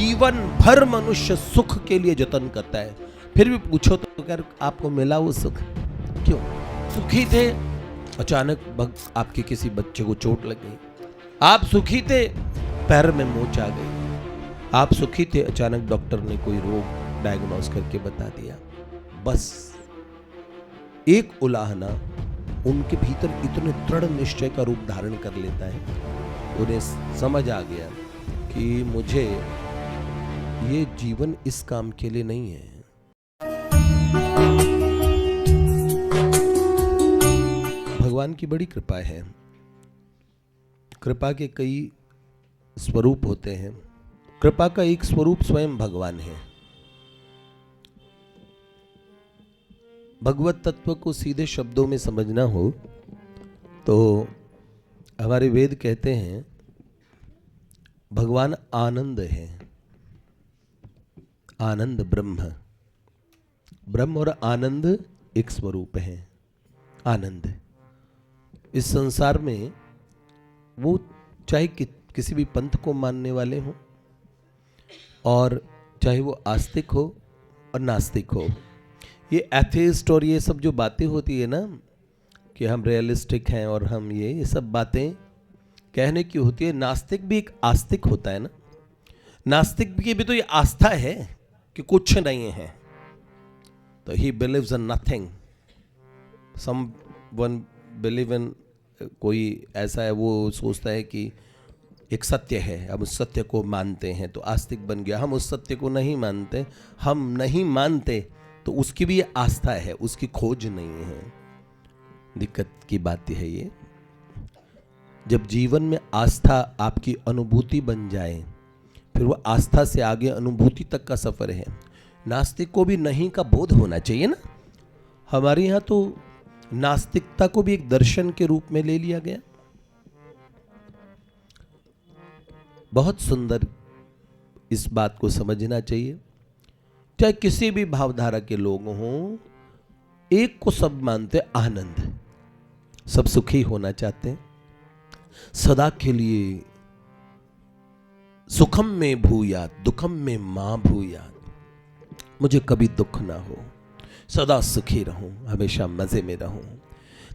जीवन भर मनुष्य सुख के लिए जतन करता है, फिर भी पूछो तो क्या आपको मिला वो सुख? क्यों? सुखी थे, अचानक आपके किसी बच्चे को चोट लग गई। आप सुखी थे, पैर में मोच आ गई। आप सुखी थे, अचानक डॉक्टर ने कोई रोग डायग्नोस करके बता दिया। बस एक उलाहना उनके भीतर इतने दृढ़ निश्चय का रूप धारण कर लेता है, उन्हें समझ आ गया कि मुझे ये जीवन इस काम के लिए नहीं है। भगवान की बड़ी कृपा है। कृपा के कई स्वरूप होते हैं। कृपा का एक स्वरूप स्वयं भगवान है। भगवत तत्व को सीधे शब्दों में समझना हो तो हमारे वेद कहते हैं भगवान आनंद है। आनंद ब्रह्म, ब्रह्म और आनंद एक स्वरूप है। आनंद इस संसार में वो चाहे किसी भी पंथ को मानने वाले हों और चाहे वो आस्तिक हो और नास्तिक हो, ये एथिस्ट और ये सब जो बातें होती है ना कि हम रियलिस्टिक हैं और हम ये सब बातें कहने की होती है। नास्तिक भी एक आस्तिक होता है ना। नास्तिक की भी तो ये आस्था है कि कुछ नहीं है, तो he believes in nothing. Someone believe in, कोई ऐसा है वो सोचता है कि एक सत्य है, हम उस सत्य को मानते हैं तो आस्तिक बन गया। हम उस सत्य को नहीं मानते, हम नहीं मानते तो उसकी भी आस्था है, उसकी खोज नहीं है। दिक्कत की बात है ये। जब जीवन में आस्था आपकी अनुभूति बन जाए, फिर वो आस्था से आगे अनुभूति तक का सफर है। नास्तिक को भी नहीं का बोध होना चाहिए ना। हमारे यहाँ तो नास्तिकता को भी एक दर्शन के रूप में ले लिया गया। बहुत सुंदर इस बात को समझना चाहिए। चाहे किसी भी भावधारा के लोग हों, एक को सब मानते आनंद, सब सुखी होना चाहते हैं सदा के लिए। सुखम में भूयात दुखम में मां भूयात, मुझे कभी दुख ना हो, सदा सुखी रहूं, हमेशा मजे में रहूं।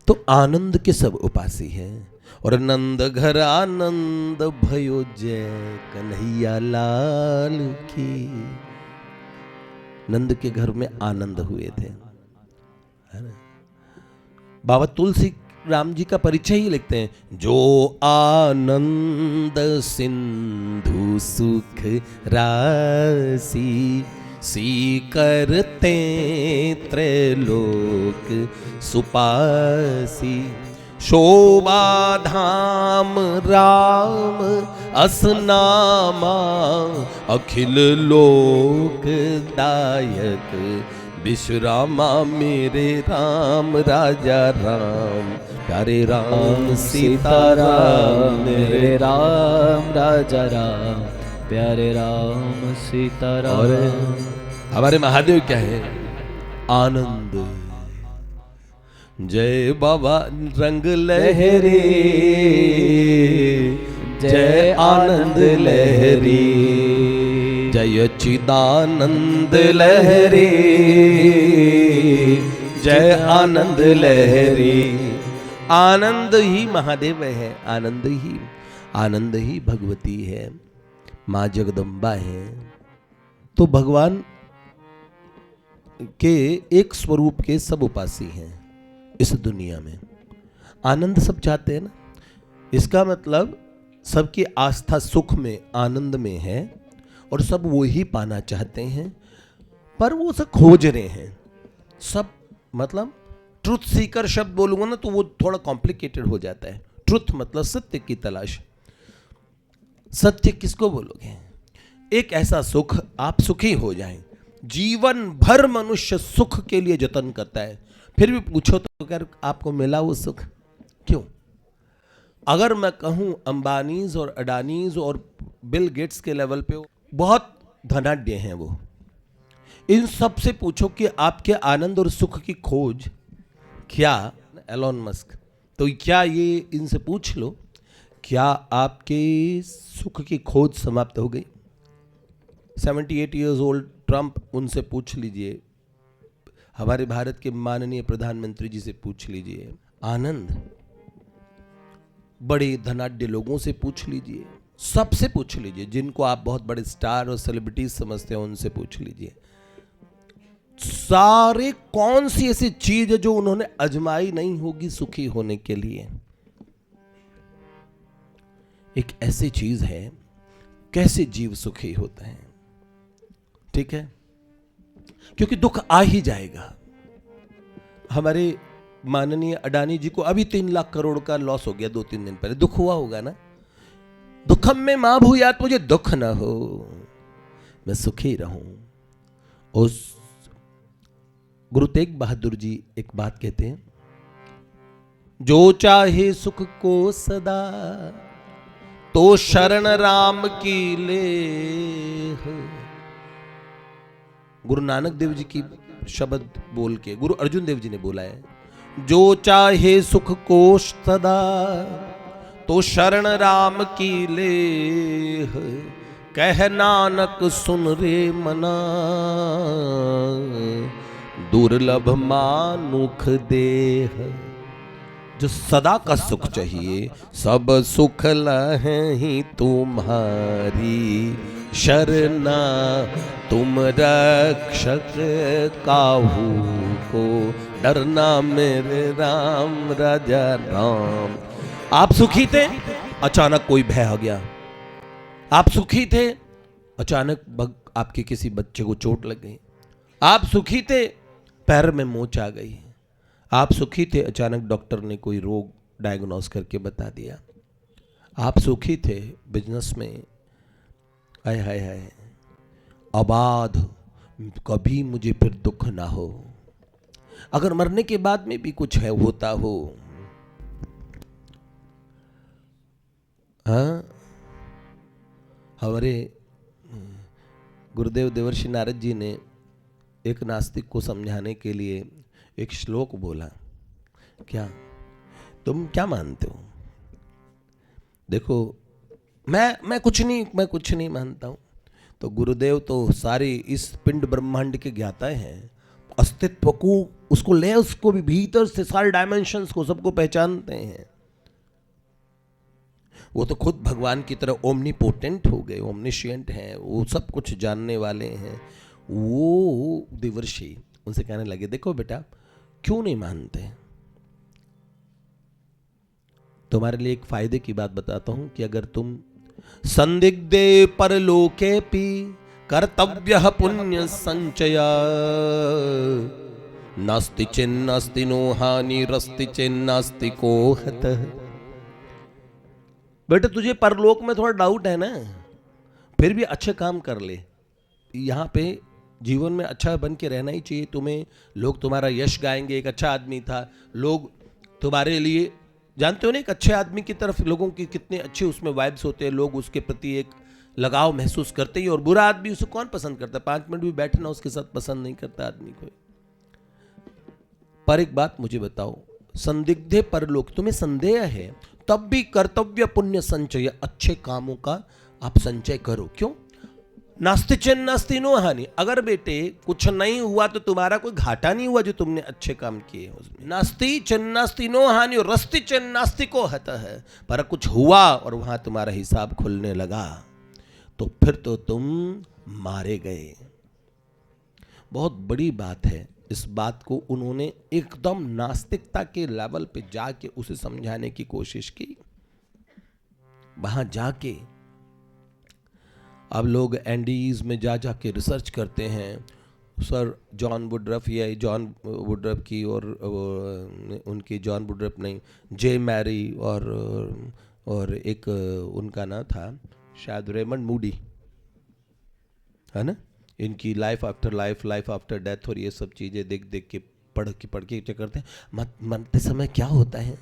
तो आनंद के सब उपासी हैं। और नंद घर आनंद भयो जय कन्हैया लाल की। नंद के घर में आनंद हुए थे, है ना। बाबा तुलसी राम जी का परिचय ही लिखते हैं, जो आनंद सिंधु सुख राशि, सी करते त्रैलोक सुपासी। शोभा धाम राम असनामा, अखिल लोक दायक विश्रामा। मेरे राम राजा राम, प्यारे राम सीताराम। मेरे राम राजा राम, प्यारे राम सीताराम। और हमारे महादेव क्या है? आनंद। जय बाबा रंग लहरी, जय आनंद लहरी, जय चिदानंद लहरी, जय आनंद लहरी। आनंद ही महादेव है, आनंद ही भगवती है, माँ जगदम्बा है। तो भगवान के एक स्वरूप के सब उपासी हैं इस दुनिया में। आनंद सब चाहते हैं ना। इसका मतलब सबकी आस्था सुख में, आनंद में है और सब वो ही पाना चाहते हैं, पर वो सब खोज रहे हैं। सब मतलब ट्रुथ सीकर शब्द बोलूंगा ना तो वो थोड़ा कॉम्प्लिकेटेड हो जाता है। ट्रुथ मतलब सत्य की तलाश। सत्य किसको बोलोगे? एक ऐसा सुख, आप सुखी हो जाएं। जीवन भर मनुष्य सुख के लिए जतन करता है, फिर भी पूछो तो क्या आपको मिला वो सुख? क्यों? अगर मैं कहूं अंबानीज और अडानीज और बिल गेट्स के लेवल पे बहुत धनाढ्य हैं वो, इन सब से पूछो कि आपके आनंद और सुख की खोज क्या, एलोन मस्क, तो क्या ये इनसे पूछ लो, क्या आपके सुख की खोज समाप्त हो गई? 78 ईयर्स ओल्ड ट्रंप, उनसे पूछ लीजिए, हमारे भारत के माननीय प्रधानमंत्री जी से पूछ लीजिए, आनंद, बड़े धनाढ्य लोगों से पूछ लीजिए, सबसे पूछ लीजिए, जिनको आप बहुत बड़े स्टार और सेलिब्रिटीज समझते हैं उनसे पूछ लीजिए, सारे कौन सी ऐसी चीज है जो उन्होंने आजमाई नहीं होगी सुखी होने के लिए। एक ऐसी चीज है, कैसे जीव सुखी होते हैं। ठीक है, क्योंकि दुख आ ही जाएगा। हमारे माननीय अडानी जी को अभी 3 लाख करोड़ का लॉस हो गया 2-3 दिन पहले, दुख हुआ होगा ना। दुखम में मां भूयात, मुझे दुख ना हो, मैं सुखी रहूं। उस गुरु तेग बहादुर जी एक बात कहते हैं, जो चाहे सुख को सदा तो शरण राम की ले। गुरु नानक देव जी की शब्द बोल के गुरु अर्जुन देव जी ने बोला है, जो चाहे सुख को सदा तो शरण राम की ले, कह नानक सुन रे मना, दुर्लभ मानुख देह। जो सदा का सुख चाहिए, सब सुख लहै तुम्हारी शरणा, तुम रक्षक काहू को डरना मेरे राम राजा राम। आप सुखी थे, अचानक कोई भय आ गया। आप सुखी थे, अचानक आपके किसी बच्चे को चोट लग गई। आप सुखी थे, पैर में मोच आ गई। आप सुखी थे, अचानक डॉक्टर ने कोई रोग डायग्नोस करके बता दिया। आप सुखी थे बिजनेस में, हाय हाय हाय, आबाद, कभी मुझे फिर दुख ना हो। अगर मरने के बाद में भी कुछ है होता हो, हाँ, हमारे गुरुदेव देवर्षि नारद जी ने एक नास्तिक को समझाने के लिए एक श्लोक बोला, क्या तुम क्या मानते हो? देखो, मैं कुछ नहीं मानता हूं। तो गुरुदेव तो सारी इस पिंड ब्रह्मांड के ज्ञाता हैं, अस्तित्व को, उसको ले, उसको भी भीतर से सारे डायमेंशंस को, सबको पहचानते हैं। वो तो खुद भगवान की तरह ओमनीपोटेंट हो गए, ओमनिशिएंट हैं, वो सब कुछ जानने वाले हैं। वो देवर्षि उनसे कहने लगे, देखो बेटा, क्यों नहीं मानते? तुम्हारे लिए एक फायदे की बात बताता हूं कि अगर तुम संदिग्धे परलोके पी कर्तव्य पुण्य संचय, नास्ति चिन्नास्ति नो हानि रस्ति चिन्नास्ति को हत। बेटा, तुझे परलोक में थोड़ा डाउट है ना, फिर भी अच्छे काम कर ले। यहां पे जीवन में अच्छा बन के रहना ही चाहिए तुम्हें। लोग तुम्हारा यश गाएंगे, एक अच्छा आदमी था, लोग तुम्हारे लिए, जानते हो ना, एक अच्छे आदमी की तरफ लोगों की कितने अच्छे उसमें वाइब्स होते हैं, लोग उसके प्रति एक लगाव महसूस करते ही। और बुरा आदमी उसे कौन पसंद करता है? 5 मिनट भी बैठना उसके साथ पसंद नहीं करता आदमी को। पर एक बात मुझे बताओ, संदिग्धे परलोक, तुम्हें संदेह है, तब भी कर्तव्य पुण्य संचय, अच्छे कामों का आप संचय करो। क्यों? नास्ति चिन्नास्ति नो हानि। अगर बेटे कुछ नहीं हुआ तो तुम्हारा कोई घाटा नहीं हुआ जो तुमने अच्छे काम किए उसमें। नास्ति चिन्नास्ति नो हानि और रस्ति चिन्नास्ति को हता है। पर कुछ हुआ और वहां तुम्हारा हिसाब खुलने लगा तो फिर तो तुम मारे गए। बहुत बड़ी बात है। इस बात को उन्होंने एकदम नास्तिकता के लेवल पे जाके उसे समझाने की कोशिश की। वहां जाके अब लोग एनडीज में जाके रिसर्च करते हैं। सर जॉन वुडरफ, या जॉन वुडरफ की, और उनकी जॉन वुडरफ नहीं, जे मैरी, और एक उनका नाम था शायद रेमंड मूडी, है ना। इनकी life after life, life after death और ये सब चीज़ें देख देख के पढ़ के क्या करते हैं, मरते समय क्या होता है।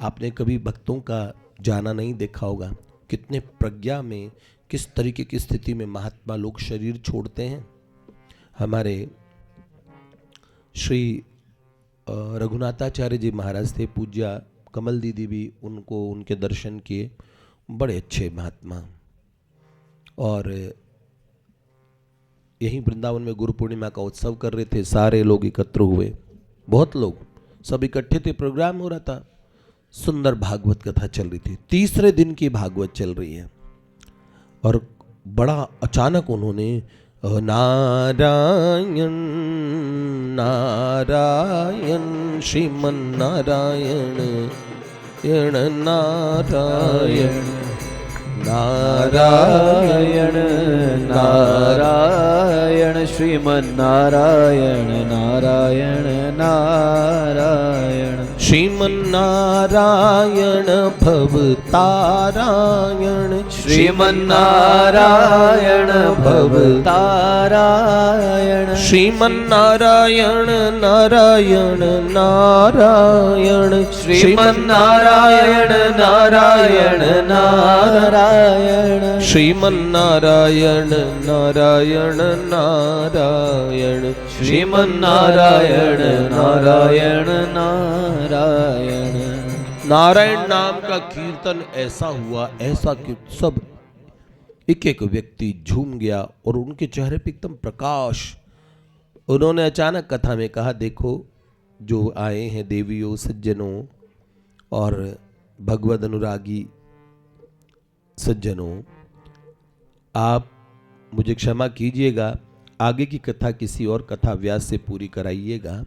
आपने कभी भक्तों का जाना नहीं देखा होगा, कितने प्रज्ञा में, किस तरीके की स्थिति में महात्मा लोग शरीर छोड़ते हैं। हमारे श्री रघुनाथाचार्य जी महाराज थे, पूज्या कमल दीदी भी उनको, उनके दर्शन किए, बड़े अच्छे महात्मा। और यहीं वृंदावन में गुरु पूर्णिमा का उत्सव कर रहे थे, सारे लोग एकत्र हुए, बहुत लोग सब इकट्ठे थे, प्रोग्राम हो रहा था, सुंदर भागवत कथा चल रही थी, तीसरे दिन की भागवत चल रही है। और बड़ा अचानक उन्होंने नारायण नारायण श्रीमन नारायण यण नारायण नारायण नारायण श्रीमन नारायण नारायण नारायण श्रीमन नारायण भवतारायण श्रीमन नारायण भवतारायण श्रीमन नारायण नारायण नारायण श्रीमन नारायण नारायण नारायण श्रीमन नारायण नारायण नारायण श्रीमन नारायण नारायण नारायण। नारायण नाम का कीर्तन ऐसा हुआ, ऐसा कि सब एक एक व्यक्ति झूम गया और उनके चेहरे पे एकदम प्रकाश। उन्होंने अचानक कथा में कहा, देखो जो आए हैं देवियों सज्जनों और भगवद अनुरागी सज्जनों, आप मुझे क्षमा कीजिएगा, आगे की कथा किसी और कथा व्यास से पूरी कराइएगा।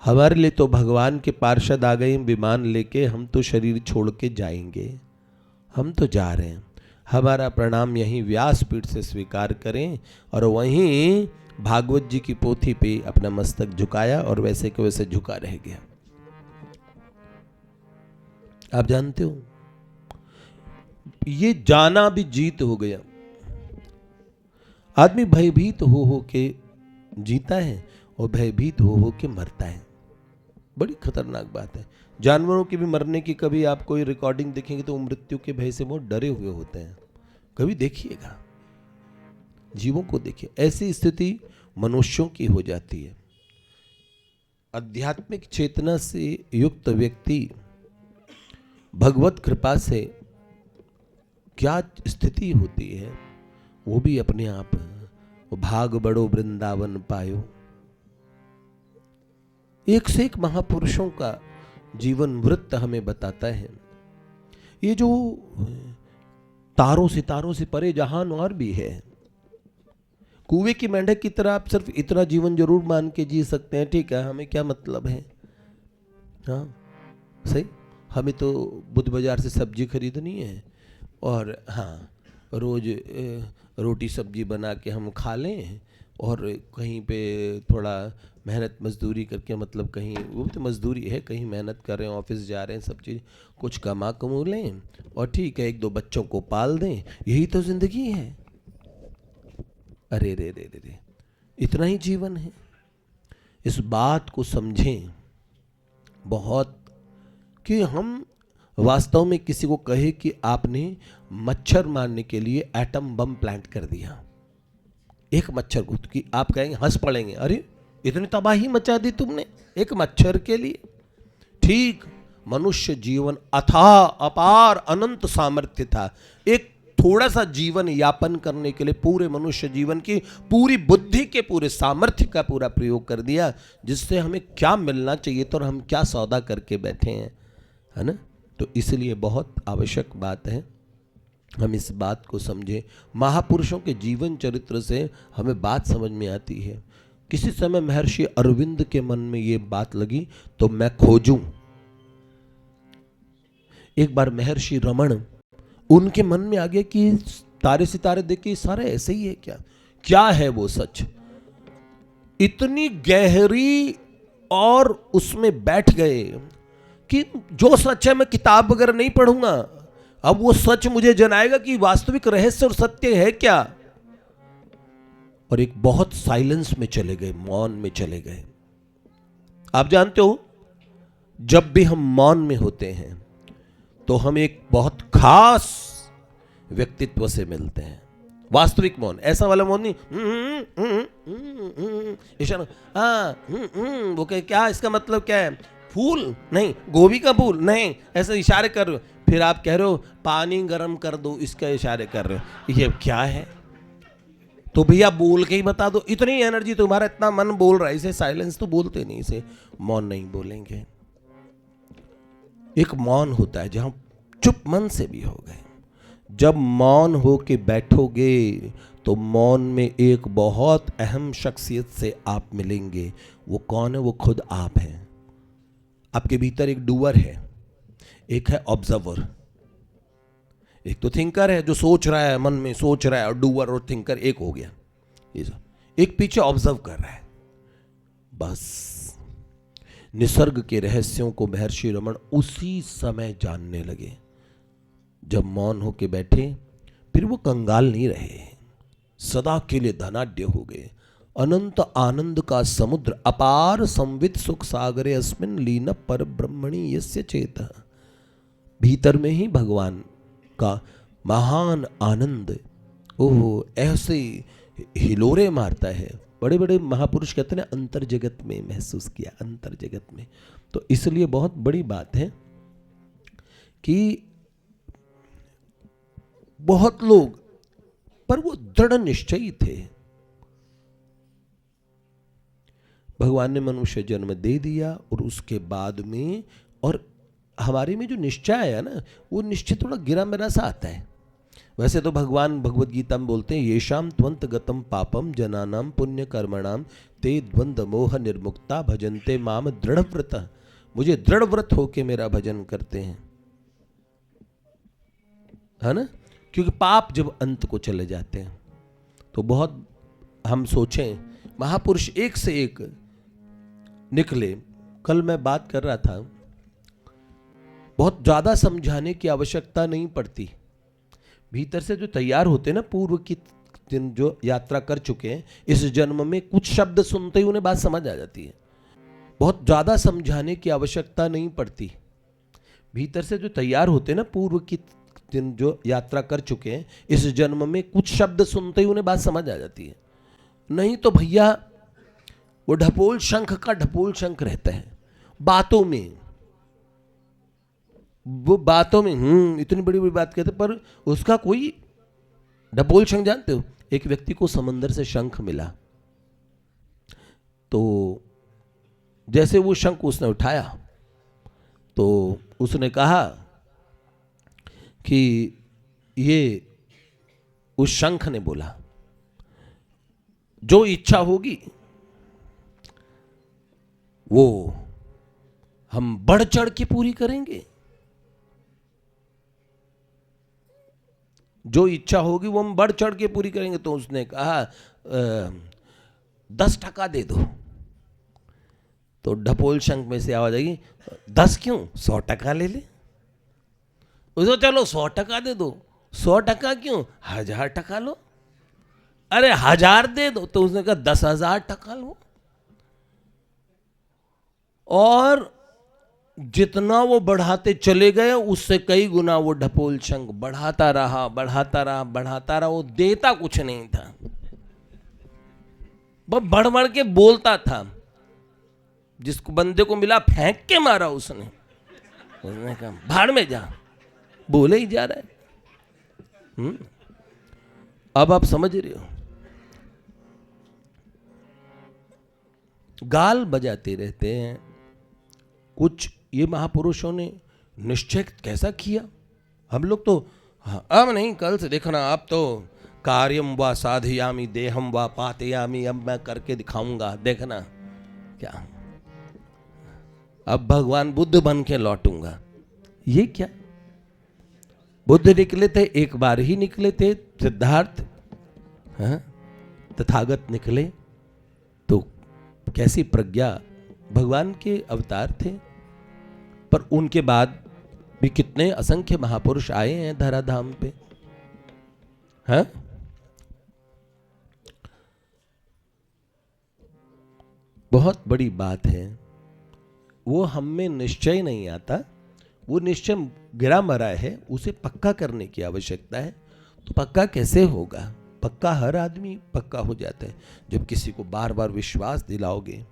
हमारे लिए तो भगवान के पार्षद आ गए विमान लेके, हम तो शरीर छोड़ के जाएंगे, हम तो जा रहे हैं, हमारा प्रणाम यहीं व्यासपीठ से स्वीकार करें। और वहीं भागवत जी की पोथी पे अपना मस्तक झुकाया और वैसे के वैसे झुका रह गया। आप जानते हो, ये जाना भी जीत हो गया। आदमी भयभीत हो के जीता है और भयभीत हो के मरता है। बड़ी खतरनाक बात है। जानवरों के भी मरने की कभी आप कोई रिकॉर्डिंग देखेंगे तो मृत्यु के भय से बहुत डरे हुए होते हैं, कभी देखिएगा, जीवों को देखिए। ऐसी स्थिति मनुष्यों की हो जाती है। आध्यात्मिक चेतना से युक्त व्यक्ति भगवत कृपा से क्या स्थिति होती है वो भी अपने आप भाग बड़ो वृंदावन पायो। एक से एक महापुरुषों का जीवन वृत्त हमें बताता है। ये जो तारों सितारों से परे जहान और भी है, कुएं की मेंढक की तरह आप सिर्फ इतना जीवन जरूर मान के जी सकते हैं, ठीक है, हमें क्या मतलब है, हाँ सही, हमें तो बुध बाजार से सब्जी खरीदनी है और हाँ रोज रोटी सब्जी बना के हम खा लें और कहीं पे थोड़ा मेहनत मजदूरी करके, मतलब कहीं वो भी तो मजदूरी है, कहीं मेहनत कर रहे हैं, ऑफिस जा रहे हैं, सब चीज़ कुछ कमा लें और ठीक है एक दो बच्चों को पाल दें, यही तो जिंदगी है। अरे रे रे रे रे, इतना ही जीवन है। इस बात को समझें बहुत, कि हम वास्तव में किसी को कहे कि आपने मच्छर मारने के लिए एटम बम प्लांट कर दिया, एक मच्छर को, कि आप कहेंगे, हंस पड़ेंगे, अरे इतनी तबाही मचा दी तुमने एक मच्छर के लिए। ठीक, मनुष्य जीवन अथाह अपार अनंत सामर्थ्य था। एक थोड़ा सा जीवन यापन करने के लिए पूरे मनुष्य जीवन की पूरी बुद्धि के पूरे सामर्थ्य का पूरा प्रयोग कर दिया, जिससे हमें क्या मिलना चाहिए तो, और हम क्या सौदा करके बैठे हैं, है ना। तो इसलिए बहुत आवश्यक बात है हम इस बात को समझें। महापुरुषों के जीवन चरित्र से हमें बात समझ में आती है। किसी समय महर्षि अरविंद के मन में ये बात लगी तो मैं खोजूं। एक बार महर्षि रमण, उनके मन में आ गया कि तारे सितारे देख के सारे ऐसे ही है क्या, क्या है वो सच, इतनी गहरी, और उसमें बैठ गए कि जो सच है मैं किताब वगैरह नहीं पढ़ूंगा, अब वो सच मुझे जनाएगा कि वास्तविक रहस्य और सत्य है क्या। और एक बहुत साइलेंस में चले गए, मौन में चले गए। आप जानते हो, जब भी हम मौन में होते हैं तो हम एक बहुत खास व्यक्तित्व से मिलते हैं। वास्तविक मौन, ऐसा वाला मौन नहीं इशारा, वो कहे क्या, इसका मतलब क्या है, फूल नहीं, गोभी का फूल नहीं, ऐसे इशारे कर रहे हो, फिर आप कह रहे हो पानी गर्म कर दो, इसका इशारे कर रहे हो, ये क्या है, तो भैया बोल के ही बता दो, इतनी एनर्जी तुम्हारा, इतना मन बोल रहा है, इसे साइलेंस तो बोलते नहीं, इसे मौन नहीं बोलेंगे। एक मौन होता है जहां चुप मन से भी हो गए। जब मौन हो के बैठोगे तो मौन में एक बहुत अहम शख्सियत से आप मिलेंगे। वो कौन है? वो खुद आप हैं। आपके भीतर एक डूअर है, एक है ऑब्जर्वर। एक तो थिंकर है जो सोच रहा है, मन में सोच रहा है, और डूअर और थिंकर एक हो गया। ये सब एक पीछे ऑब्जर्व कर रहा है। बस निसर्ग के रहस्यों को महर्षि रमन उसी समय जानने लगे जब मौन होके बैठे। फिर वो कंगाल नहीं रहे, सदा के लिए धनाढ्य हो गए। अनंत आनंद का समुद्र, अपार संवित सुख सागरे अस्मिन लीन पर ब्रह्मणि यस्य चेतः। भीतर में ही भगवान का महान आनंद, ओह ऐसे हिलोरे मारता है। बड़े बड़े महापुरुष कहते हैं अंतर जगत में महसूस किया, अंतर जगत में। तो इसलिए बहुत बड़ी बात है कि बहुत लोग, पर वो दृढ़ निश्चयी थे। भगवान ने मनुष्य जन्म दे दिया और उसके बाद में, और हमारे में जो निश्चय है ना, वो निश्चय थोड़ा गिरा मेरा सा आता है। वैसे तो भगवान भगवत गीता में बोलते हैं, येषाम त्वंत गतम पापम जनानाम पुण्य कर्मणाम ते द्वंद मोह निर्मुक्ता भजन्ते माम दृढ़ व्रत। मुझे दृढ़ व्रत होके मेरा भजन करते हैं, है ना। क्योंकि पाप जब अंत को चले जाते हैं तो बहुत, हम सोचें महापुरुष एक से एक निकले। कल मैं बात कर रहा था, बहुत ज्यादा समझाने की आवश्यकता नहीं पड़ती। भीतर से जो तैयार होते हैं ना, पूर्व की दिन जो यात्रा कर चुके हैं, इस जन्म में कुछ शब्द सुनते ही उन्हें बात समझ आ जाती है। बहुत ज्यादा समझाने की आवश्यकता नहीं पड़ती। भीतर से जो तैयार होते हैं ना, पूर्व की दिन जो यात्रा कर चुके हैं, इस जन्म में कुछ शब्द सुनते ही उन्हें बात समझ आ जाती है। नहीं तो भैया वो ढपोल शंख का ढपोल शंख रहता है बातों में। वो बातों में इतनी बड़ी बड़ी बात कहते, पर उसका कोई ढपोल शंख जानते हो? एक व्यक्ति को समंदर से शंख मिला, तो जैसे वो शंख उसने उठाया तो उसने कहा कि ये, उस शंख ने बोला, जो इच्छा होगी वो हम बढ़ चढ़ के पूरी करेंगे। जो इच्छा होगी वो हम बढ़ चढ़ के पूरी करेंगे। तो उसने कहा 10 टका दे दो। तो ढपोल शंख में से आवाज आएगी, 10 क्यों, 100 टका ले ले। उसको चलो 100 टका दे दो। 100 टका क्यों, 1000 टका लो। अरे 1000 दे दो। तो उसने कहा 10,000 टका लो। और जितना वो बढ़ाते चले गए उससे कई गुना वो ढपोल शंख बढ़ाता रहा, बढ़ाता रहा, बढ़ाता रहा। वो देता कुछ नहीं था, बस बढ़ बढ़ के बोलता था। जिसको बंदे को मिला फेंक के मारा उसने कहा भाड़ में जा, बोले ही जा रहा है। अब आप समझ रहे हो, गाल बजाते रहते हैं। कुछ ये महापुरुषों ने निश्चय कैसा किया। हम लोग तो अब नहीं, कल से देखना, आप तो कार्यम व साधयामी देहम व पातयामी, अब मैं करके दिखाऊंगा, देखना क्या। अब भगवान बुद्ध बन के लौटूंगा। ये क्या, बुद्ध निकले थे, एक बार ही निकले थे। सिद्धार्थ तथागत निकले तो कैसी प्रज्ञा, भगवान के अवतार थे। पर उनके बाद भी कितने असंख्य महापुरुष आए हैं धराधाम पे, हैं? बहुत बड़ी बात है। वो हम में निश्चय नहीं आता, वो निश्चय गिरा मरा है, उसे पक्का करने की आवश्यकता है। तो पक्का कैसे होगा? पक्का हर आदमी पक्का हो जाता है जब किसी को बार बार विश्वास दिलाओगे।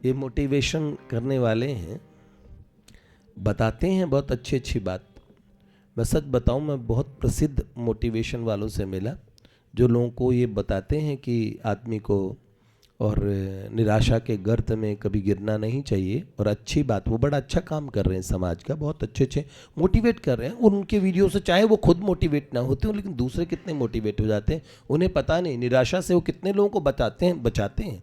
ये मोटिवेशन करने वाले हैं, बताते हैं बहुत अच्छी अच्छी बात। मैं सच बताऊं, मैं बहुत प्रसिद्ध मोटिवेशन वालों से मिला जो लोगों को ये बताते हैं कि आदमी को और निराशा के गर्त में कभी गिरना नहीं चाहिए। और अच्छी बात, वो बड़ा अच्छा काम कर रहे हैं, समाज का बहुत अच्छे अच्छे मोटिवेट कर रहे हैं। और उनके वीडियो से चाहे वो खुद मोटिवेट ना होते हो, लेकिन दूसरे कितने मोटिवेट हो जाते हैं, उन्हें पता नहीं निराशा से वो कितने लोगों को बचाते हैं।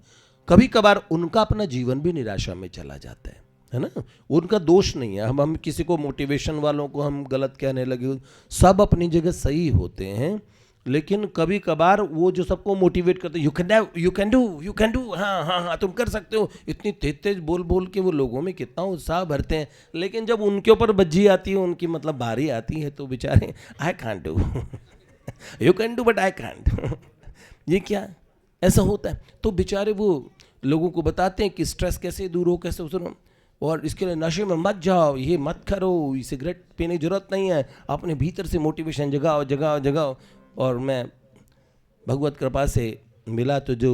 कभी कभार उनका अपना जीवन भी निराशा में चला जाता है ना। उनका दोष नहीं है। हम किसी को मोटिवेशन वालों को हम गलत कहने लगे, सब अपनी जगह सही होते हैं, लेकिन कभी कभार वो जो सबको मोटिवेट करते हैं, यू कैन डू, हाँ तुम कर सकते हो, इतनी तेज बोल बोल के वो लोगों में कितना उत्साह भरते हैं, लेकिन जब उनके ऊपर बज्जी आती है, उनकी मतलब बारी आती है, तो बेचारे I can't do, you can do but I can't. ये क्या ऐसा होता है? तो बेचारे वो लोगों को बताते हैं कि स्ट्रेस कैसे दूर हो, कैसे उतरो, और इसके लिए नशे में मत जाओ, ये मत करो, सिगरेट पीने की जरूरत नहीं है, अपने भीतर से मोटिवेशन जगाओ। और मैं भगवत कृपा से मिला तो जो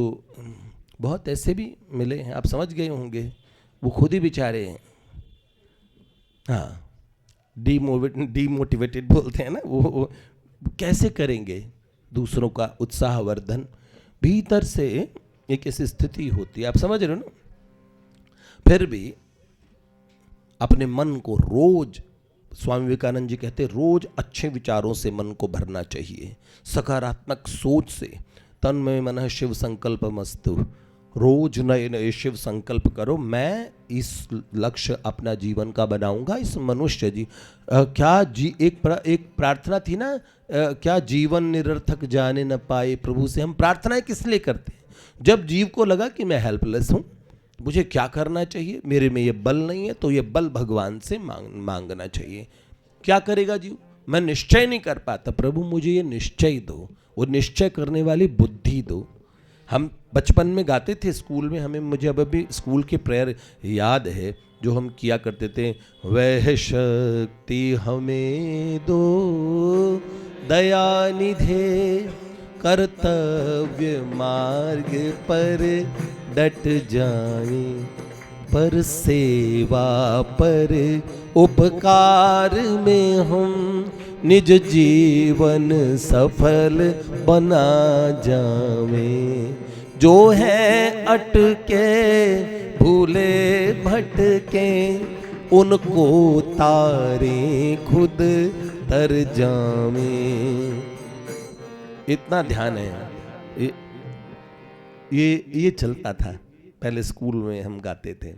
बहुत ऐसे भी मिले हैं, आप समझ गए होंगे, वो खुद ही बेचारे हैं, हाँ, डीमोटिवेटेड बोलते हैं ना, वो कैसे करेंगे दूसरों का उत्साहवर्धन? भीतर से एक ऐसी स्थिति होती है, आप समझ रहे हो ना। फिर भी अपने मन को रोज, स्वामी विवेकानंद जी कहते हैं, रोज अच्छे विचारों से मन को भरना चाहिए, सकारात्मक सोच से। तन में मन शिव संकल्प मस्तु, रोज नए नए शिव संकल्प करो, मैं इस लक्ष्य अपना जीवन का बनाऊंगा। इस मनुष्य जी एक प्रार्थना थी ना, क्या जीवन निरर्थक जाने न पाए प्रभु से। हम प्रार्थनाएं किस लिए करते हैं? जब जीव को लगा कि मैं हेल्पलेस हूं, मुझे क्या करना चाहिए, मेरे में ये बल नहीं है, तो ये बल भगवान से मांगना चाहिए। क्या करेगा जीव? मैं निश्चय नहीं कर पाता, प्रभु मुझे ये निश्चय दो, वो निश्चय करने वाली बुद्धि दो। हम बचपन में गाते थे स्कूल में, मुझे अब भी स्कूल के प्रेयर याद है जो हम किया करते थे, वह शक्ति हमें दो दया निधे, कर्तव्य मार्ग पर डट जाए, पर सेवा पर उपकार में हम निज जीवन सफल बना जावे। जो है अटके भूले भटके, उनको तारे खुद तर जावे। इतना ध्यान है, ये चलता था पहले स्कूल में, हम गाते थे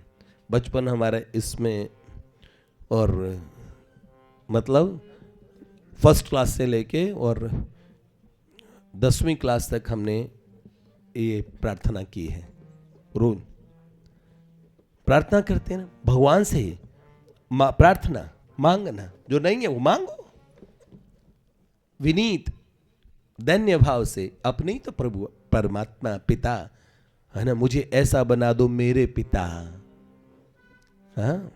बचपन हमारा इसमें। और मतलब फर्स्ट क्लास से लेके और 10वीं क्लास तक हमने ये प्रार्थना की है। रोज प्रार्थना करते हैं ना भगवान से, प्रार्थना मांगना, जो नहीं है वो मांगो विनीत दैन्य भाव से, अपने ही तो प्रभु परमात्मा पिता है ना, मुझे ऐसा बना दो मेरे पिता। हाँ,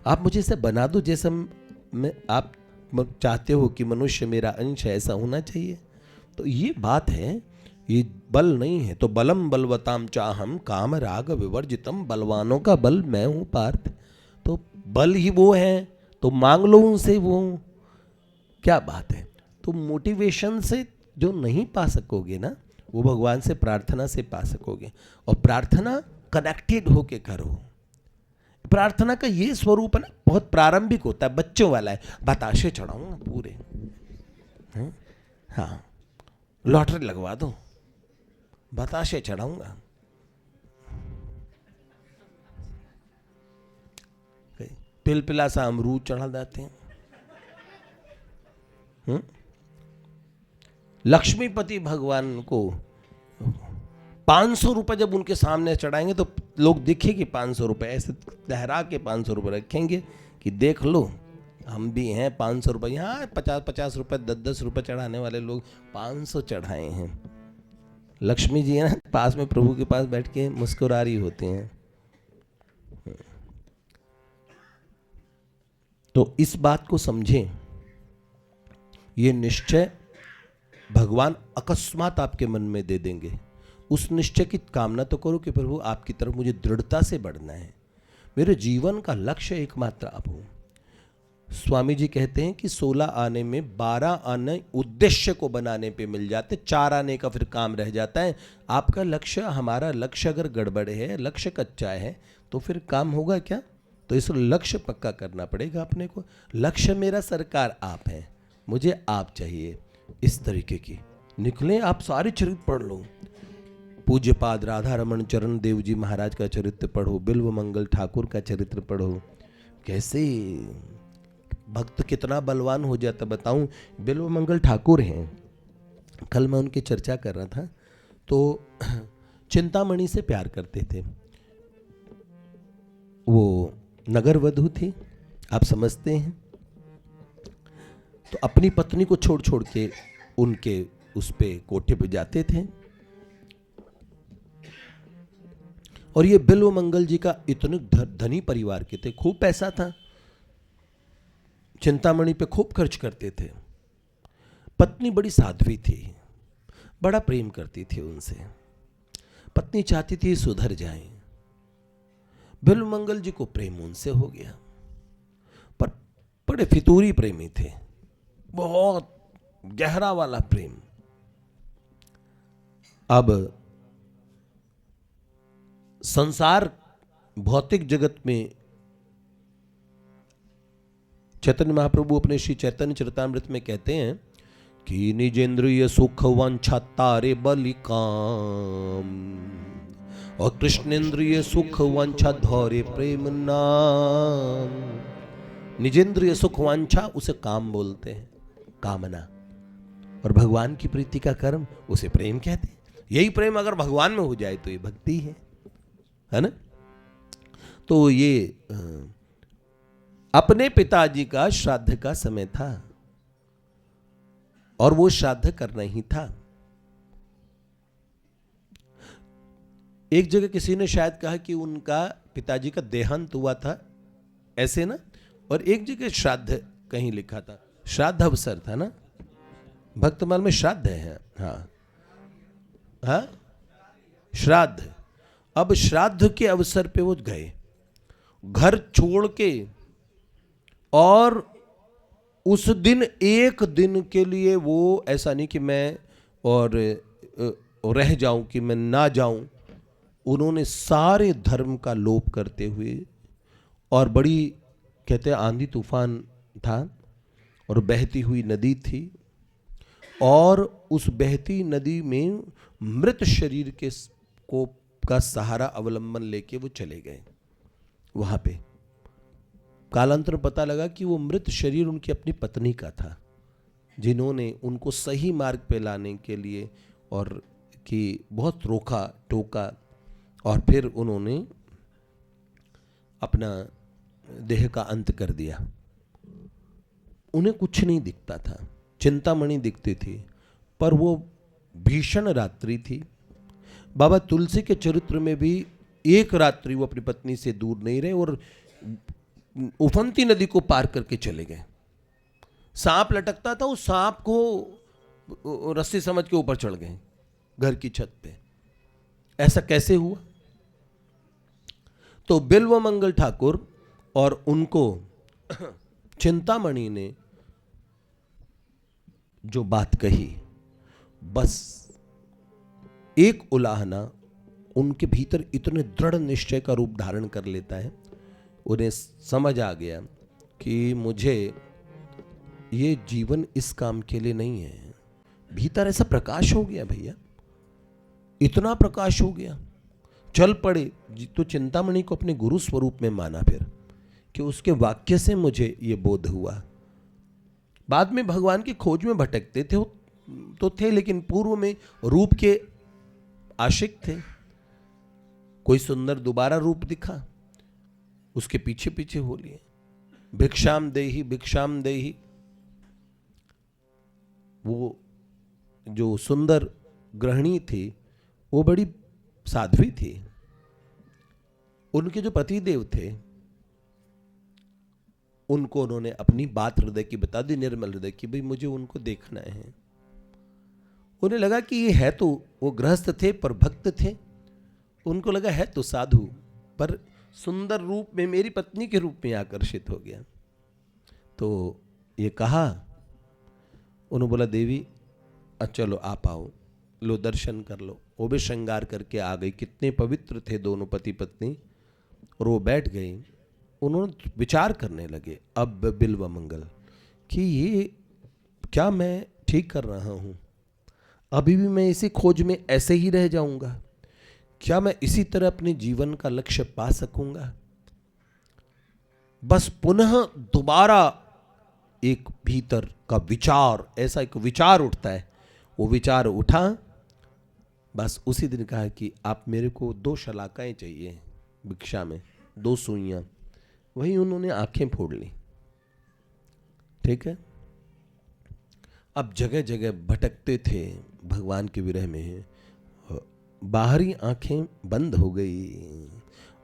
आप मुझे ऐसा बना दो जैसा आप चाहते हो कि मनुष्य मेरा अंश है, ऐसा होना चाहिए। तो ये बात है, ये बल नहीं है। तो बलम बलवताम चाहम काम राग विवर्जितम, बलवानों का बल मैं हूं पार्थ। तो बल ही वो है, तो मांग लो उनसे, वो क्या बात है। तो मोटिवेशन से जो नहीं पा सकोगे ना, वो भगवान से प्रार्थना से पा सकोगे। और प्रार्थना कनेक्टेड होके करो। प्रार्थना का ये स्वरूप है ना, बहुत प्रारंभिक होता है, बच्चों वाला है। बताशे चढ़ाऊंगा पूरे, हाँ, लॉटरी लगवा दो, बताशे चढ़ाऊंगा। पिलपिला सा अमरूद चढ़ा देते हैं। लक्ष्मीपति भगवान को 500 रुपये जब उनके सामने चढ़ाएंगे तो लोग दिखे कि 500 रुपये, ऐसे लहरा के 500 रुपये रखेंगे कि देख लो हम भी हैं 500 रुपये। यहाँ 50-50 रुपये 10-10 रुपये चढ़ाने वाले लोग 500 चढ़ाए हैं। लक्ष्मी जी है ना, पास में प्रभु के पास बैठ के मुस्कुरा रही होती हैं। तो इस बात को समझें, ये निश्चय भगवान अकस्मात आपके मन में दे देंगे। उस निश्चय की कामना तो करो कि प्रभु आपकी तरफ मुझे दृढ़ता से बढ़ना है, मेरे जीवन का लक्ष्य एकमात्र आप हो। स्वामी जी कहते हैं कि 16 आने में 12 आने उद्देश्य को बनाने पे मिल जाते, 4 आने का फिर काम रह जाता है। आपका लक्ष्य, हमारा लक्ष्य अगर गड़बड़ है, लक्ष्य कच्चा है, तो फिर काम होगा क्या? तो इस लक्ष्य पक्का करना पड़ेगा अपने को। लक्ष्य मेरा सरकार आप हैं, मुझे आप चाहिए, इस तरीके की निकलें। आप सारे चरित्र पढ़ लो, पूज्यपाद राधा रमन चरण देव जी महाराज का चरित्र पढ़ो, बिल्व मंगल ठाकुर का चरित्र पढ़ो, कैसे भक्त कितना बलवान हो जाता बताऊं। बिल्व मंगल ठाकुर हैं, कल मैं उनकी चर्चा कर रहा था, तो चिंतामणि से प्यार करते थे। वो नगर वधू थी, आप समझते हैं। तो अपनी पत्नी को छोड़ छोड़ के उनके उस पे कोठे पे जाते थे। और ये बिल्व मंगल जी का इतने धनी परिवार के थे, खूब पैसा था, चिंतामणि पे खूब खर्च करते थे। पत्नी बड़ी साध्वी थी, बड़ा प्रेम करती थी उनसे। पत्नी चाहती थी सुधर जाएं। बिल्व मंगल जी को प्रेम उनसे हो गया, पर बड़े फितूरी प्रेमी थे, बहुत गहरा वाला प्रेम। अब संसार भौतिक जगत में चैतन्य महाप्रभु अपने श्री चैतन्य चरितामृत में कहते हैं कि निजेंद्रिय सुख वांछा तारे बलि काम, और कृष्णेंद्रिय सुख वांछा धौरे प्रेम नाम। निजेंद्रिय सुख वांछा उसे काम बोलते हैं, कामना, और भगवान की प्रीति का कर्म उसे प्रेम कहते हैं। यही प्रेम अगर भगवान में हो जाए तो ये भक्ति है ना। तो ये अपने पिताजी का श्राद्ध का समय था और वो श्राद्ध करना ही था। एक जगह किसी ने शायद कहा कि उनका पिताजी का देहांत हुआ था, ऐसे ना, और एक जगह श्राद्ध कहीं लिखा था, श्राद्ध अवसर था ना, भक्तमाल में श्राद्ध है। हाँ हाँ, श्राद्ध। अब श्राद्ध के अवसर पे वो गए, घर छोड़ के, और उस दिन एक दिन के लिए वो, ऐसा नहीं कि मैं और रह जाऊं कि मैं ना जाऊं, उन्होंने सारे धर्म का लोप करते हुए, और बड़ी कहते हैं आंधी तूफान था और बहती हुई नदी थी, और उस बहती नदी में मृत शरीर के को का सहारा अवलंबन लेके वो चले गए। वहां पे कालांतर पता लगा कि वो मृत शरीर उनकी अपनी पत्नी का था, जिन्होंने उनको सही मार्ग पे लाने के लिए और कि बहुत रोका टोका, और फिर उन्होंने अपना देह का अंत कर दिया। उन्हें कुछ नहीं दिखता था, चिंतामणि दिखती थी, पर वो भीषण रात्रि थी। बाबा तुलसी के चरित्र में भी एक रात्रि वो अपनी पत्नी से दूर नहीं रहे और उफनती नदी को पार करके चले गए। सांप लटकता था, उस सांप को रस्सी समझ के ऊपर चढ़ गए घर की छत पे। ऐसा कैसे हुआ? तो बिल्व मंगल ठाकुर और उनको चिंतामणि ने जो बात कही, बस एक उलाहना उनके भीतर इतने दृढ़ निश्चय का रूप धारण कर लेता है। उन्हें समझ आ गया कि मुझे ये जीवन इस काम के लिए नहीं है। भीतर ऐसा प्रकाश हो गया भैया, इतना प्रकाश हो गया, चल पड़े। तो चिंतामणि को अपने गुरु स्वरूप में माना फिर, कि उसके वाक्य से मुझे ये बोध हुआ। बाद में भगवान की खोज में भटकते थे तो थे, लेकिन पूर्व में रूप के आशिक थे। कोई सुंदर दोबारा रूप दिखा, उसके पीछे पीछे हो लिए, भिक्षाम देही भिक्षाम देही। वो जो सुंदर गृहिणी थी वो बड़ी साध्वी थी। उनके जो पतिदेव थे उनको उन्होंने अपनी बात हृदय की बता दी, निर्मल हृदय की, भाई मुझे उनको देखना है। उन्हें लगा कि ये है तो, वो गृहस्थ थे पर भक्त थे, उनको लगा है तो साधु, पर सुंदर रूप में मेरी पत्नी के रूप में आकर्षित हो गया। तो ये कहा, उन्होंने बोला देवी चलो आप आओ, लो दर्शन कर लो। वो भी श्रृंगार करके आ गई। कितने पवित्र थे दोनों पति पत्नी। और वो बैठ गए। उन्होंने विचार करने लगे अब बिल्व मंगल कि ये क्या मैं ठीक कर रहा हूं? अभी भी मैं इसी खोज में ऐसे ही रह जाऊंगा? क्या मैं इसी तरह अपने जीवन का लक्ष्य पा सकूंगा? बस पुनः दोबारा एक भीतर का विचार, ऐसा एक विचार उठता है। वो विचार उठा, बस उसी दिन कहा कि आप मेरे को 2 शलाकाएं चाहिए भिक्षा में, 2 सुइयां। वही उन्होंने आंखें फोड़ ली। ठीक है। अब जगह जगह भटकते थे भगवान के विरह में। बाहरी आंखें बंद हो गई।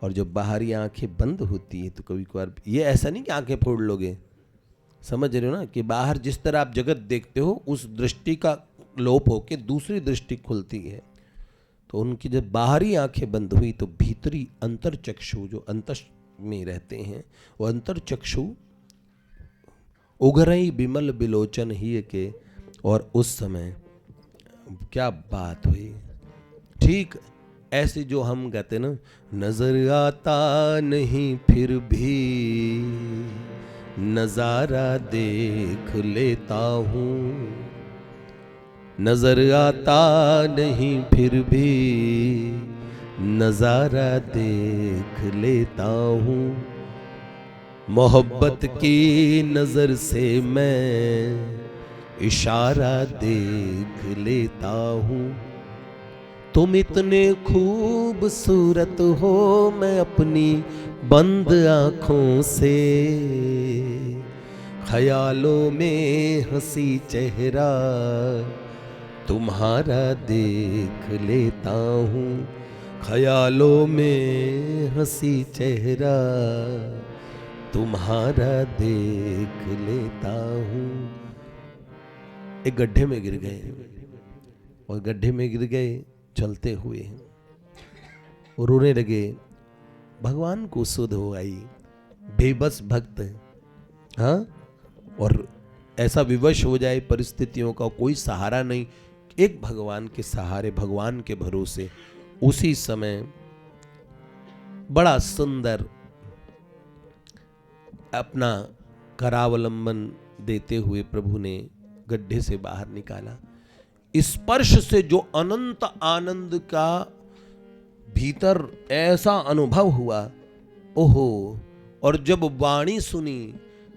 और जब बाहरी आंखें बंद होती है तो कभी कभार ये ऐसा नहीं कि आंखें फोड़ लोगे, समझ रहे हो ना, कि बाहर जिस तरह आप जगत देखते हो उस दृष्टि का लोप होकर दूसरी दृष्टि खुलती है। तो उनकी जब बाहरी आंखें बंद हुई तो भीतरी अंतर चक्षु जो अंतर में रहते हैं, वो अंतर चक्षु उघरई बिमल बिलोचन ही के। और उस समय क्या बात हुई। ठीक ऐसे जो हम कहते ना, नजर आता नहीं फिर भी नजारा देख लेता हूँ, नजर आता नहीं फिर भी नजारा देख लेता हूँ, मोहब्बत की नजर से मैं इशारा देख लेता हूँ। तुम इतने खूबसूरत हो, मैं अपनी बंद आँखों से ख्यालों में हंसी चेहरा तुम्हारा देख लेता हूँ, ख्यालों में हंसी चेहरा तुम्हारा देख लेता हूँ। एक गड्ढे में गिर गए और गड्ढे में गिर गए चलते हुए और रोने लगे। भगवान को सुध हो आई। बेबस भक्त, हाँ, और ऐसा विवश हो जाए परिस्थितियों का, कोई सहारा नहीं, एक भगवान के सहारे, भगवान के भरोसे। उसी समय बड़ा सुंदर अपना करावलंबन देते हुए प्रभु ने गड्ढे से बाहर निकाला। स्पर्श से जो अनंत आनंद का भीतर ऐसा अनुभव हुआ, ओहो। और जब वाणी सुनी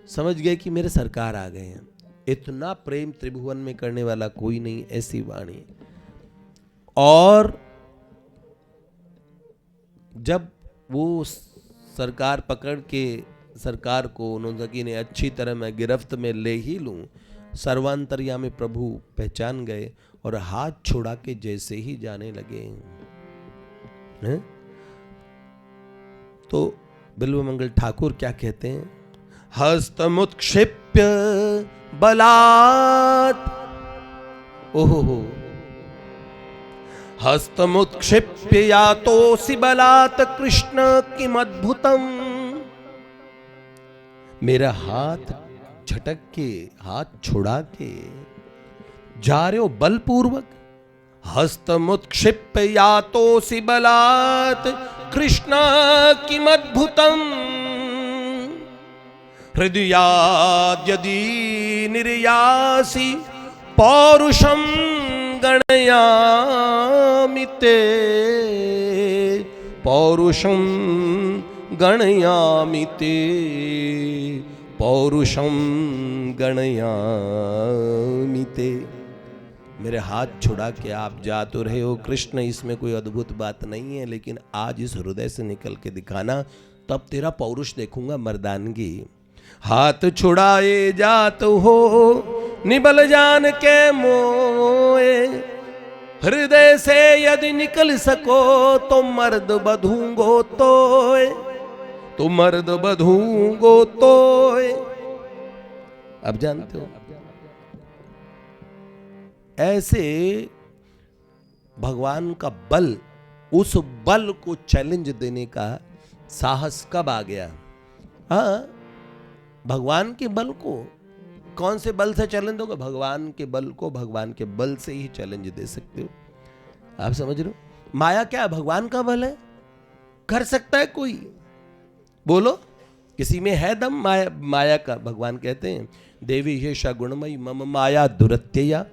समझ गए कि मेरे सरकार आ गए हैं। इतना प्रेम त्रिभुवन में करने वाला कोई नहीं, ऐसी वाणी। और जब वो सरकार पकड़ के सरकार को उन्होंने कि नहीं अच्छी तरह मैं गिरफ्त में ले ही लूं, सर्वांतर्यामी प्रभु पहचान गए और हाथ छुड़ा के जैसे ही जाने लगे हैं? तो बिल्वमंगल ठाकुर क्या कहते हैं? हस्तमुत्क्षिप्य बलात्, ओहो, हस्तमुत्क्षिप्य यातोसि बलात् कृष्ण किमद्भुतम्। मेरा हाथ झटक के, हाथ छुड़ा के जा रहे हो बलपूर्वक। हस्तमुत्क्षिप्य यातोसि बलात् कृष्ण किमद्भुतम्, हृदयाद् यदि निर्यासि पौरुषं गणयामि ते, पौरुषं गणयामि ते, पौरुषं गणयामि ते। मेरे हाथ छुड़ा के आप जा तो रहे हो कृष्ण, इसमें कोई अद्भुत बात नहीं है, लेकिन आज इस हृदय से निकल के दिखाना, तब तेरा पौरुष देखूंगा, मर्दानगी। हाथ छुड़ाए जात हो निबल जान के मोए, हृदय से यदि निकल सको तो मर्द बधूंगो तोय, तो मर्द बधूंगो तोय। अब जानते हो ऐसे भगवान का बल, उस बल को चैलेंज देने का साहस कब आ गया? हाँ, भगवान के बल को, कौन से बल से चैलेंज दोगे? भगवान के बल को भगवान के बल से ही चैलेंज दे सकते हो। आप समझ रहे हो? माया क्या है? भगवान का बल है, कर सकता है कोई? बोलो, किसी में है दम माया का? भगवान कहते हैं देवी हे गुणमयी मम माया दुरत्यया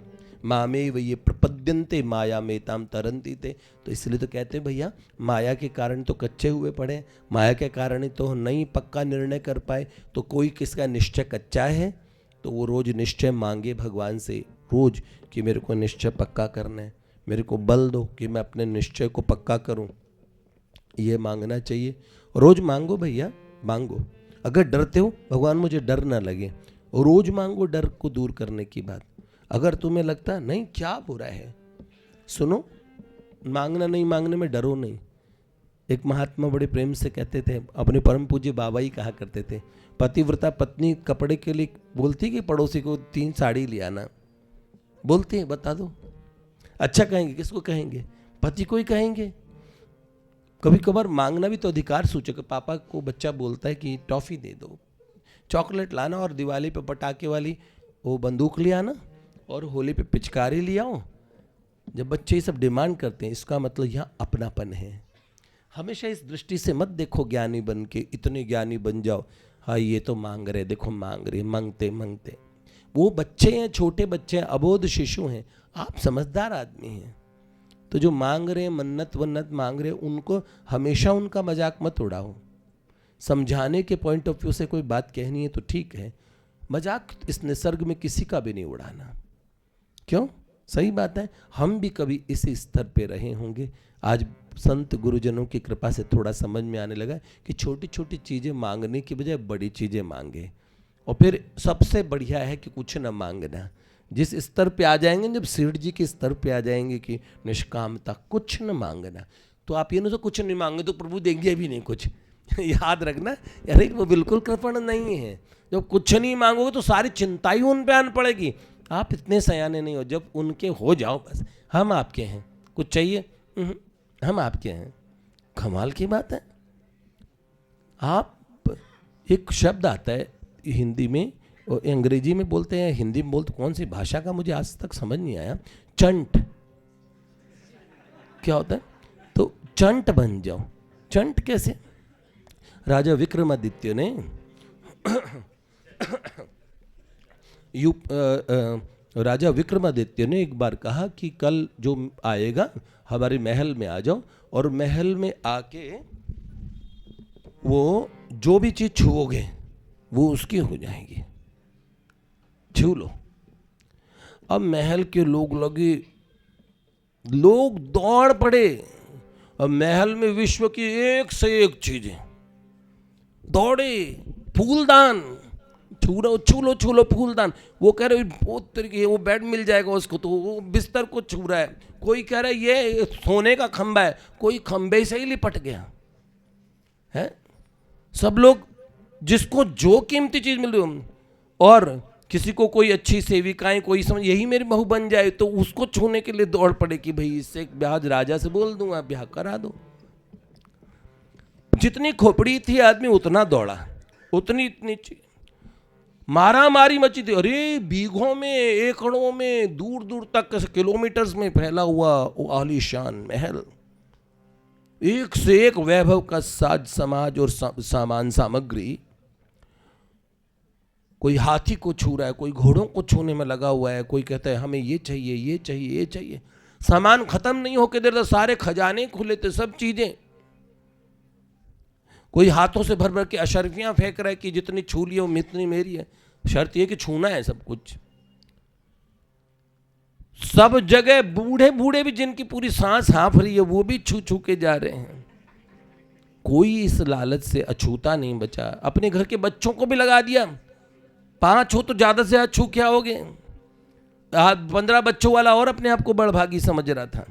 मामेव ये प्रपद्यन्ते माया मेताम तरंती ते। तो इसलिए तो कहते हैं भैया, माया के कारण तो कच्चे हुए पड़े, माया के कारण ही तो नहीं पक्का निर्णय कर पाए। तो कोई किसका निश्चय कच्चा है तो वो रोज निश्चय मांगे भगवान से, रोज कि मेरे को निश्चय पक्का करना है, मेरे को बल दो कि मैं अपने निश्चय को पक्का करूं। ये मांगना चाहिए, रोज मांगो भैया, मांगो। अगर डरते हो, भगवान मुझे डर ना लगे, रोज मांगो डर को दूर करने की बात। अगर तुम्हें लगता नहीं क्या बुरा है, सुनो, मांगना नहीं, मांगने में डरो नहीं। एक महात्मा बड़े प्रेम से कहते थे, अपने परम पूज्य बाबा ही कहा करते थे, पतिव्रता पत्नी कपड़े के लिए बोलती कि पड़ोसी को 3 साड़ी ले आना, बोलती है? बता दो, अच्छा कहेंगे? किसको कहेंगे? पति को ही कहेंगे। कभी कभार मांगना भी तो अधिकार सूचक है। पापा को बच्चा बोलता है कि टॉफी दे दो, चॉकलेट लाना, और दिवाली पे पटाखे वाली वो बंदूक ले आना, और होली पे पिचकारी ले आओ। जब बच्चे ये सब डिमांड करते हैं, इसका मतलब यहाँ अपनापन है। हमेशा इस दृष्टि से मत देखो ज्ञानी बन के, इतने ज्ञानी बन जाओ, हाँ ये तो मांग रहे, देखो मांग रहे, मांगते मांगते। वो बच्चे हैं, छोटे बच्चे हैं, अबोध शिशु हैं, आप समझदार आदमी हैं। तो जो मांग रहे हैं, मन्नत वन्नत मांग रहे हैं, उनको हमेशा उनका मजाक मत उड़ाओ। समझाने के पॉइंट ऑफ व्यू से कोई बात कहनी है तो ठीक है, मजाक इस निसर्ग में किसी का भी नहीं उड़ाना। क्यों? सही बात है, हम भी कभी इसी स्तर पे रहे होंगे। आज संत गुरुजनों की कृपा से थोड़ा समझ में आने लगा कि छोटी छोटी चीज़ें मांगने की बजाय बड़ी चीज़ें मांगे। और फिर सबसे बढ़िया है कि कुछ न मांगना। जिस स्तर पे आ जाएंगे, जब सेठ जी के स्तर पे आ जाएंगे कि निष्कामता, कुछ न मांगना, तो आप ये ना तो कुछ नहीं मांगे तो प्रभु देंगे भी नहीं कुछ। याद रखना, अरे वो बिल्कुल कृपण नहीं है। जब कुछ नहीं मांगोगे तो सारी चिंता ही उन पे आन पड़ेगी। आप इतने सयाने नहीं हो, जब उनके हो जाओ बस, हम आपके हैं, कुछ चाहिए हम आपके हैं। कमाल की बात है। आप, एक शब्द आता है हिंदी में और अंग्रेजी में बोलते हैं, हिंदी में बोलते, कौन सी भाषा का मुझे आज तक समझ नहीं आया, चंट। क्या होता है? तो चंट बन जाओ। चंट कैसे? राजा विक्रमादित्य ने राजा विक्रमादित्य ने एक बार कहा कि कल जो आएगा हमारे महल में आ जाओ, और महल में आके वो जो भी चीज छुओगे वो उसकी हो जाएगी, छू लो। अब महल के लोग दौड़ पड़े। अब महल में विश्व की एक से एक चीजें दौड़े, फूलदान, छू लो फूलदान। वो कह रहे बहुत तरीके, वो बेड मिल जाएगा उसको, तो वो बिस्तर को छू रहा है। कोई कह रहा है ये सोने का खंबा है, कोई खंबे से ही लिपट गया है। सब लोग जिसको जो कीमती चीज मिल रही हो, और किसी को कोई अच्छी सेविकाएं, कोई समझ यही मेरी बहू बन जाए, तो उसको छूने के लिए दौड़ पड़े कि भाई इससे ब्याह राजा से बोल दूंगा, ब्याह करा दो। जितनी खोपड़ी थी आदमी उतना दौड़ा, इतनी मारा मारी मची थी। अरे बीघों में, एकड़ों में, दूर दूर तक, किलोमीटर्स में फैला हुआ वो आलीशान महल, एक से एक वैभव का साज समाज और सामान सामग्री। कोई हाथी को छू रहा है, कोई घोड़ों को छूने में लगा हुआ है, कोई कहता है हमें ये चाहिए, ये चाहिए, ये चाहिए। सामान खत्म नहीं होके देर, सारे खजाने खुले थे, सब चीजें। कोई हाथों से भर भर के अशर्फियां फेंक रहा है कि जितनी छू लियो इतनी मेरी है। शर्त ये कि छूना है सब कुछ। सब जगह बूढ़े बूढ़े भी जिनकी पूरी सांस हाँफ रही है, वो भी छू छू के जा रहे हैं। कोई इस लालच से अछूता नहीं बचा। अपने घर के बच्चों को भी लगा दिया। 5 हो तो ज्यादा से ज्यादा छू क्या हो गए। 15 बच्चों वाला और अपने आप को बड़भागी समझ रहा था।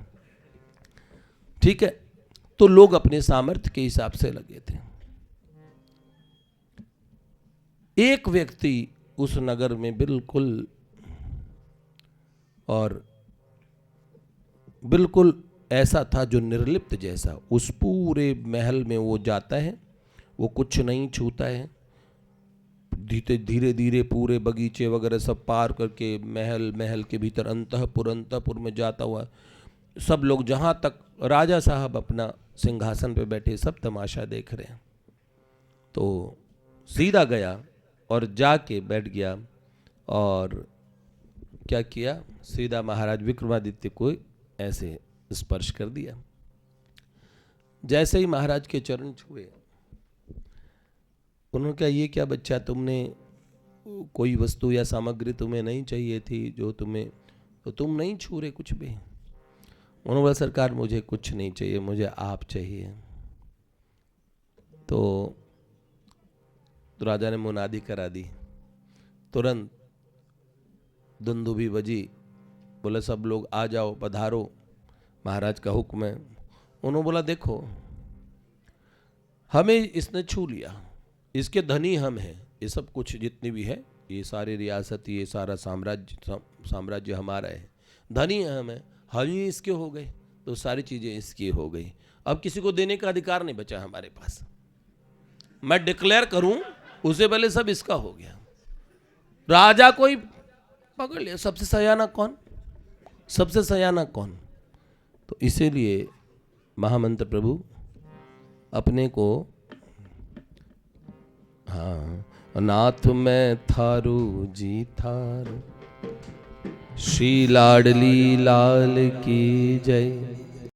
ठीक है, तो लोग अपने सामर्थ्य के हिसाब से लगे थे। एक व्यक्ति उस नगर में बिल्कुल ऐसा था जो निर्लिप्त जैसा। उस पूरे महल में वो जाता है, वो कुछ नहीं छूता है, धीरे धीरे पूरे बगीचे वगैरह सब पार करके महल के भीतर अंतपुर में जाता हुआ, सब लोग जहाँ तक राजा साहब अपना सिंहासन पे बैठे सब तमाशा देख रहे हैं। तो सीधा गया और जाके बैठ गया और क्या किया, सीधा महाराज विक्रमादित्य को ऐसे स्पर्श कर दिया। जैसे ही महाराज के चरण छुए, उन्होंने कहा ये क्या बच्चा, तुमने कोई वस्तु या सामग्री तुम्हें नहीं चाहिए थी जो तुम्हें, तो तुम नहीं छू रहे कुछ भी। उन्होंने बोला सरकार मुझे कुछ नहीं चाहिए, मुझे आप चाहिए। तो राजा ने मुनादी करा दी, तुरंत दुंदुभी बजी, बोले सब लोग आ जाओ पधारो, महाराज का हुक्म है। उन्होंने बोला देखो हमें इसने छू लिया, इसके धनी हम हैं, ये सब कुछ जितनी भी है, ये सारी रियासत, ये सारा साम्राज्य हमारा है, धनी हम हैं, हम ही इसके हो गए तो सारी चीजें इसकी हो गई, अब किसी को देने का अधिकार नहीं बचा हमारे पास। मैं डिक्लेयर करूं उससे पहले सब इसका हो गया। राजा कोई पकड़ लिया, सबसे सयाना कौन, सबसे सयाना कौन। तो इसीलिए महामंत्र प्रभु अपने को, हाँ, नाथ मैं थारू जी थारू, श्री लाडली लाल की जय।